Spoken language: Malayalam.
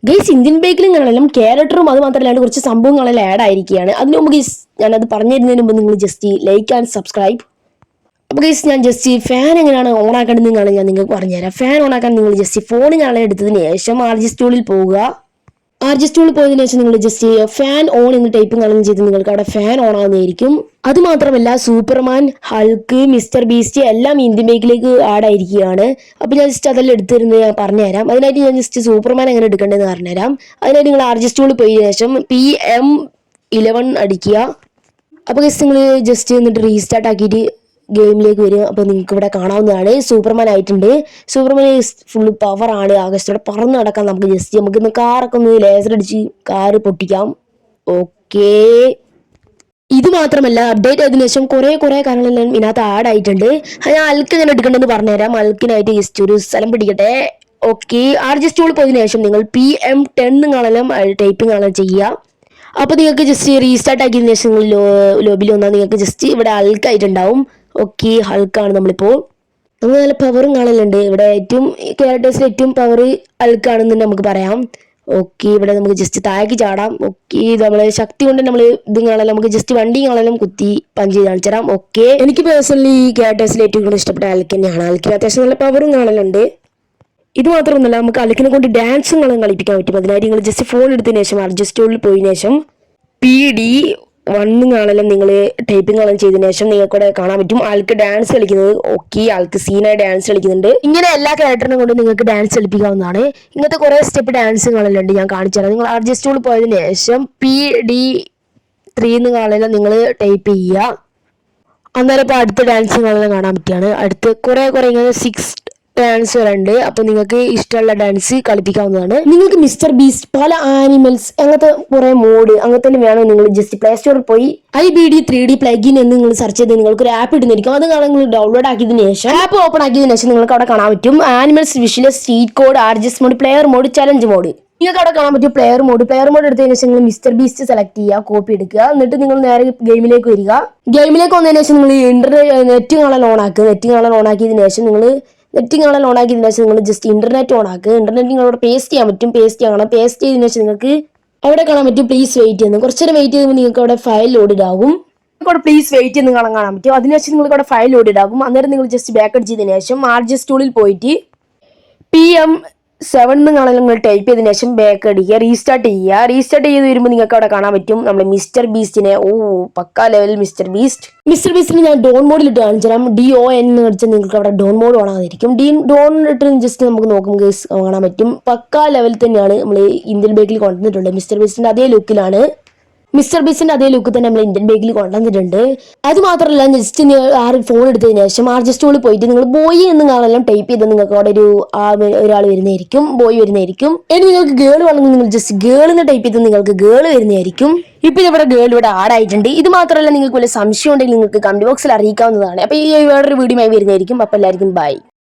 ഗൈസ് ഇന്ത്യൻ ബേക്കിലും കാണാനും ക്യാരക്ടറും അത് മാത്രമല്ലാണ്ട് കുറച്ച് സംഭവങ്ങളെല്ലാം ആഡ് ആയിരിക്കുകയാണ്. അതിന് മുമ്പ് ഗൈസ് ഞാനത് പറഞ്ഞു തരുന്നതിന് മുമ്പ് നിങ്ങൾ ജസ്റ്റ് ലൈക്ക് ആൻഡ് സബ്സ്ക്രൈബ്. അപ്പോൾ ഗൈസ് ഞാൻ ജസ്റ്റ് ഫാൻ എങ്ങനെയാണ് ഓൺ ആക്കേണ്ടതെന്നാണ് ഞാൻ നിങ്ങൾക്ക് പറഞ്ഞുതരാം. ഫാൻ ഓൺ ആക്കാൻ നിങ്ങൾ ജസ്റ്റ് ഫോണിനാണ് എടുത്തതിന് ശേഷം RGS ടൂളിൽ പോവുക. RGS ടൂളിൽ പോയതിനു ശേഷം നിങ്ങൾ ജസ്റ്റ് ഫാൻ ഓൺ എന്ന് ടൈപ്പും കാണുകയും ചെയ്ത് നിങ്ങൾക്ക് അവിടെ ഫാൻ ഓൺ ആവുന്നതായിരിക്കും. അത് മാത്രമല്ല സൂപ്പർമാൻ, ഹൾക്ക്, മിസ്റ്റർ ബീസ്റ്റ് എല്ലാം ഇന്ത്യൻ ബേക്കിലേക്ക് ആഡ് ആയിരിക്കുകയാണ്. അപ്പോൾ ഞാൻ ജസ്റ്റ് അതെല്ലാം എടുത്തിരുന്ന് ഞാൻ പറഞ്ഞുതരാം. അതിനായിട്ട് ഞാൻ ജസ്റ്റ് സൂപ്പർമാൻ എങ്ങനെ എടുക്കേണ്ടതെന്ന് പറഞ്ഞുതരാം. അതിനായിട്ട് നിങ്ങൾ RGS ടൂളിൽ പോയതിനു ശേഷം PM11 അടിക്കുക. അപ്പോൾ ജസ്റ്റ് നിങ്ങൾ ജസ്റ്റ് എന്നിട്ട് റീസ്റ്റാർട്ട് ആക്കിയിട്ട് ഗെയിമിലേക്ക് വരും. അപ്പോൾ നിങ്ങൾക്ക് ഇവിടെ കാണാവുന്നതാണ് സൂപ്പർമാൻ ആയിട്ടുണ്ട്. സൂപ്പർമാൻ ഫുള്ള് പവറാണ്. ആകാശത്തോടെ പറന്ന് നടക്കാം. നമുക്ക് കാറൊക്കെ ഒന്ന് ലേസർ അടിച്ച് കാറ് പൊട്ടിക്കാം. ഓക്കേ, ഇത് മാത്രമല്ല അപ്ഡേറ്റ് ആയതിനു ശേഷം കുറെ കാര്യങ്ങളെല്ലാം ഇതിനകത്ത് ആഡ് ആയിട്ടുണ്ട്. ഞാൻ അൽക്ക് എങ്ങനെ എടുക്കേണ്ടതെന്ന് പറഞ്ഞുതരാം. അൽക്കിനായിട്ട് ജസ്റ്റ് ഒരു സ്ഥലം പിടിക്കട്ടെ. ഓക്കെ, RGS ടൂളിൽ പോയതിനു ശേഷം നിങ്ങൾ PM10 കാണാനും ടൈപ്പിംഗ് കാണാൻ ചെയ്യുക. അപ്പോൾ നിങ്ങൾക്ക് ജസ്റ്റ് റീസ്റ്റാർട്ട് ആക്കിയതിനു ശേഷം നിങ്ങൾ ലോബിയിൽ വന്നാൽ നിങ്ങൾക്ക് ജസ്റ്റ് ഇവിടെ അൽക്കായിട്ടുണ്ടാവും. ഓക്കെ, ഹൾക്കാണ് നമ്മളിപ്പോൾ. നമുക്ക് നല്ല പവറും കാണലുണ്ട്. ഇവിടെ ഏറ്റവും ക്യാരക്ടേഴ്സിൽ ഏറ്റവും പവർ അൽക്കാണെന്ന് നമുക്ക് പറയാം. ഓക്കെ, ഇവിടെ നമുക്ക് ജസ്റ്റ് താഴേക്ക് ചാടാം. ഓക്കെ, നമ്മളെ ശക്തി കൊണ്ട് നമ്മൾ ഇത് കാണാൻ നമുക്ക് ജസ്റ്റ് വണ്ടി കാണാനും കുത്തി പഞ്ച് ചെയ്ത് കാണിച്ചു തരാം. ഓക്കെ, എനിക്ക് പേഴ്സണലി ഈ ക്യാരക്ടേഴ്സിൽ ഏറ്റവും കൂടുതൽ ഇഷ്ടപ്പെട്ട അൽക്ക് തന്നെയാണ്. അൽക്കിന് അത്യാവശ്യം നല്ല പവറും കാണലുണ്ട്. ഇത് മാത്രമൊന്നുമല്ല, നമുക്ക് അൽക്കിനെ കൊണ്ട് ഡാൻസും കളിപ്പിക്കാൻ പറ്റും. അതിനായിട്ട് നിങ്ങൾ ജസ്റ്റ് ഫോൺ എടുത്തതിന് ശേഷം RGS ടൂളിൽ പോയതിനു ശേഷം PD1 കാണലും നിങ്ങൾ ടൈപ്പിംഗ് കാണാൻ ചെയ്തതിനു ശേഷം നിങ്ങൾക്ക് ഇവിടെ കാണാൻ പറ്റും ആൾക്ക് ഡാൻസ് കളിക്കുന്നത്. ഓക്കെ, ആൾക്ക് സീനായി ഡാൻസ് കളിക്കുന്നുണ്ട്. ഇങ്ങനെ എല്ലാ ക്യാരക്ടറിനും കൊണ്ട് നിങ്ങൾക്ക് ഡാൻസ് കളിപ്പിക്കാവുന്നതാണ്. ഇങ്ങനത്തെ കുറെ സ്റ്റെപ്പ് ഡാൻസ് കാണലുണ്ട്. ഞാൻ കാണിച്ചു തരാം. നിങ്ങൾ RGS ടൂളിൽ പോയതിനു ശേഷം PD3 കാണലും നിങ്ങൾ ടൈപ്പ് ചെയ്യുക. അന്നേരം ഇപ്പോൾ അടുത്ത ഡാൻസ് കാണാൻ പറ്റിയാണ്. അടുത്ത് കുറെ ഇങ്ങനെ 6 ഡാൻസ് ഉണ്ട്. അപ്പോൾ നിങ്ങൾക്ക് ഇഷ്ടമുള്ള ഡാൻസ് കളിപ്പിക്കാവുന്നതാണ്. നിങ്ങൾക്ക് മിസ്റ്റർ ബീസ്റ്റ്, പല ആനിമൽസ്, അങ്ങനത്തെ കുറെ മോഡ് അങ്ങനത്തെ തന്നെ വേണം. നിങ്ങൾ ജസ്റ്റ് പ്ലേ സ്റ്റോറിൽ പോയി IBD 3D പ്ലഗിൻ എന്ന് നിങ്ങൾ സെർച്ച് ചെയ്ത് നിങ്ങൾക്ക് ഒരു ആപ്പ് ഇടുന്നിരിക്കും. അത് നിങ്ങൾ ഡൗൺലോഡ് ആക്കിയതിനു ശേഷം ആപ്പ് ഓപ്പൺ ആക്കിയതിനു ശേഷം നിങ്ങൾക്ക് അവിടെ കാണാൻ പറ്റും animals, visual, street code, RGS mode, player mode, challenge mode. നിങ്ങൾക്ക് അവിടെ കാണാൻ പറ്റും പ്ലെയർ മോഡ് എടുത്തതിനു ശേഷം നിങ്ങൾ മിസ്റ്റർ ബീസ്റ്റ് സെലക്ട് ചെയ്യുക, കോപ്പി എടുക്കുക. എന്നിട്ട് നിങ്ങൾ നേരെ ഗെയിമിലേക്ക് വരിക. ഗെയിമിലേക്ക് വന്നതിന് ശേഷം നിങ്ങൾ നെറ്റ് കാണാൻ ഓൺ ആക്കുക. നെറ്റ് കാണാൻ ഓൺ ആക്കിയതിനു ശേഷം നിങ്ങൾ ജസ്റ്റ് ഇന്റർനെറ്റ് ഓൺ ആക്കുക. ഇന്റർനെറ്റ് നിങ്ങളോട് പേസ്റ്റ് ചെയ്യാൻ പറ്റും. പേസ്റ്റ് ചെയ്തതിനു ശേഷം നിങ്ങൾക്ക് അവിടെ കാണാൻ പറ്റും പ്ലീസ് വെയിറ്റ് ചെയ്യുന്നു. കുറച്ചു നേരം വെയിറ്റ് ചെയ്യുമ്പോൾ നിങ്ങൾക്ക് അവിടെ ഫയൽ ലോഡ് ആകും. നിങ്ങൾക്ക് പ്ലീസ് വെയിറ്റ് എന്ന് കാണാൻ പറ്റും. അതിനുശേഷം നിങ്ങൾക്ക് അവിടെ ഫയൽ ലോഡ് ആകും. അന്നേരം നിങ്ങൾ ജസ്റ്റ് ബാക്ക് അടിച്ചതിനു ശേഷം RGS ടൂളിൽ പോയിട്ട് PM7 കാണാൻ നിങ്ങൾ ടൈപ്പ് ചെയ്തതിനു ശേഷം ബാക്ക് അടിക്കുക, റീസ്റ്റാർട്ട് ചെയ്യുക. റീസ്റ്റാർട്ട് ചെയ്ത് വരുമ്പോൾ നിങ്ങൾക്ക് അവിടെ കാണാൻ പറ്റും നമ്മുടെ മിസ്റ്റർ ബീസ്റ്റിനെ. പക്കാ ലെവൽ മിസ്റ്റർ ബീസ്റ്റിന് ഞാൻ ഡോൺ മോഡിലിട്ട് കാണിച്ചു തരാം. DON എന്ന് അടിച്ചാൽ നിങ്ങൾക്ക് അവിടെ ഡോൺ മോഡ് ഓണായിരിക്കും. ഡോൺ ഇട്ട് ജസ്റ്റ് നമുക്ക് നോക്കും കേസ് കാണാൻ പറ്റും. പക്കാ ലെവൽ തന്നെയാണ് നമ്മൾ ഇന്ത്യൻ ബേക്കിൽ കൊണ്ടുവന്നിട്ടുണ്ട്. മിസ്റ്റർ ബീസ്റ്റിന്റെ അതേ ലുക്കിലാണ്. മിസ്റ്റർ ബീസ്റ്റിന്റെ അതേ ലുക്ക് തന്നെ നമ്മൾ ഇന്ത്യൻ ബേക്കിൽ കൊണ്ടുവന്നിട്ടുണ്ട്. അത് മാത്രമല്ല ജസ്റ്റ് ഫോൺ എടുത്തതിന് ശേഷം RGS ടൂളിൽ പോയിട്ട് നിങ്ങൾ ബോയ് എന്ന് കാണാനും ടൈപ്പ് ചെയ്ത് നിങ്ങൾക്ക് അവിടെ ഒരാൾ വരുന്നതായിരിക്കും, ബോയ് വരുന്നതായിരിക്കും. ഇനി നിങ്ങൾക്ക് ഗേൾ വേണമെങ്കിൽ നിങ്ങൾ ജസ്റ്റ് ഗേൾ എന്ന് ടൈപ്പ് ചെയ്ത് നിങ്ങൾക്ക് ഗേൾ വരുന്നതായിരിക്കും. ഇപ്പം ഇവിടെ ഗേൾ ഇവിടെ ആഡ് ആയിട്ടുണ്ട്. ഇത് മാത്രമല്ല നിങ്ങൾക്ക് വല്ല സംശയം ഉണ്ടെങ്കിൽ നിങ്ങൾക്ക് കമന്റ് ബോക്സിൽ അറിയിക്കാവുന്നതാണ്. അപ്പോൾ ഈ വേറൊരു വീഡിയോ വരുന്നതായിരിക്കും. അപ്പോൾ എല്ലാവർക്കും ബൈ.